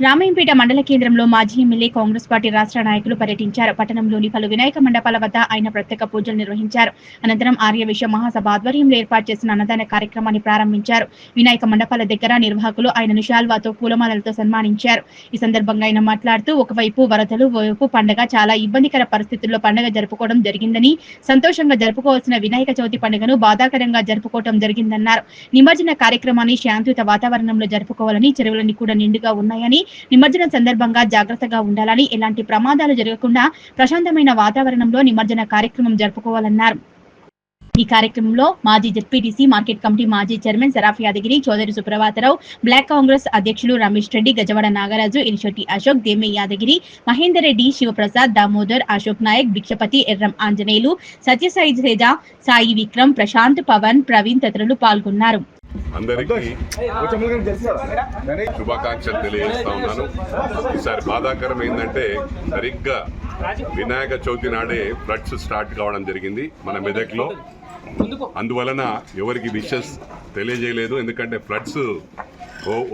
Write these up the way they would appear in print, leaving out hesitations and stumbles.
రామాయంపేట మండల కేంద్రంలో మాజీ ఎమ్మెల్యే కాంగ్రెస్ పార్టీ రాష్ట్ర నాయకులు పర్యటించారు. పట్టణంలోని పలు వినాయక మండపాల వద్ద ఆయన ప్రత్యేక పూజలు నిర్వహించారు. అనంతరం ఆర్య విశ్వ మహాసభ ఆధ్వర్యంలో ఏర్పాటు చేసిన అన్నదాన కార్యక్రమాన్ని ప్రారంభించారు. వినాయక మండపాల దగ్గర నిర్వాహకులు ఆయనను శాల్వాతో పూలమాలలతో సన్మానించారు. ఈ సందర్భంగా ఆయన మాట్లాడుతూ ఒకవైపు వరదలు, ఓవైపు పండుగ చాలా ఇబ్బందికర పరిస్థితుల్లో పండుగ జరుపుకోవడం జరిగిందని, సంతోషంగా జరుపుకోవాల్సిన వినాయక చవితి పండుగను బాధాకరంగా జరుపుకోవడం జరిగిందన్నారు. నిమజ్జన కార్యక్రమాన్ని శాంతియుత వాతావరణంలో జరుపుకోవాలని, చెరువులన్నీ కూడా నిండుగా ఉన్నాయని, నిమజ్జనం సందర్భంగా జాగ్రత్తగా ఉండాలని, ఎలాంటి ప్రమాదాలు జరగకుండా ప్రశాంతమైన వాతావరణంలో నిమజ్జన కార్యక్రమం జరుపుకోవాలన్నారు. ఈ కార్యక్రమంలో మాజీ జెడ్పీటీసీ మార్కెట్ కమిటీ మాజీ చైర్మన్ సరాఫ్ యాదగిరి, చౌదరి సుప్రభాతరావు, బ్లాక్ కాంగ్రెస్ అధ్యక్షులు రమేష్ రెడ్డి, గజవాడ నాగరాజు, ఇరిశెట్టి అశోక్, దేమే యాదగిరి, మహేందర్ రెడ్డి, శివప్రసాద్, దామోదర్, అశోక్ నాయక్, భిక్షపతి, ఎర్రం ఆంజనేయులు, సత్యసాయి తేజ, సాయి విక్రమ్, ప్రశాంత్, పవన్, ప్రవీణ్ తదితరులు పాల్గొన్నారు. అందరికీ శుభాకాంక్షలు తెలియజేస్తా ఉన్నాను. ఈసారి బాధాకరం ఏంటంటే సరిగ్గా వినాయక చవితి నాడే ఫ్లడ్స్ స్టార్ట్ కావడం జరిగింది మన మెదక్లో. అందువలన ఎవరికి విషెస్ తెలియజేయలేదు. ఎందుకంటే ఫ్లడ్స్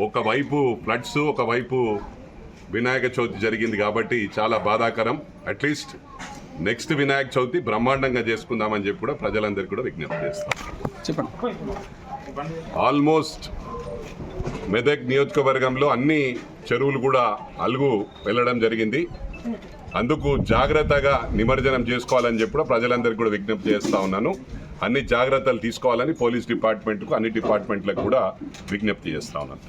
ఒకవైపు వినాయక చవితి జరిగింది కాబట్టి చాలా బాధాకరం. అట్లీస్ట్ నెక్స్ట్ వినాయక చవితి బ్రహ్మాండంగా చేసుకుందామని చెప్పి కూడా ప్రజలందరికీ కూడా విజ్ఞప్తి చేస్తాం. చెప్పండి. ఆల్మోస్ట్ మెదక్ నియోజకవర్గంలో అన్ని చెరువులు కూడా అలుగు వెళ్ళడం జరిగింది. అందుకు జాగ్రత్తగా నిమజ్జనం చేసుకోవాలని చెప్పి కూడా ప్రజలందరికీ కూడా విజ్ఞప్తి చేస్తా ఉన్నాను. అన్ని జాగ్రత్తలు తీసుకోవాలని పోలీస్ డిపార్ట్మెంట్కు, అన్ని డిపార్ట్మెంట్లకు కూడా విజ్ఞప్తి చేస్తా ఉన్నాను.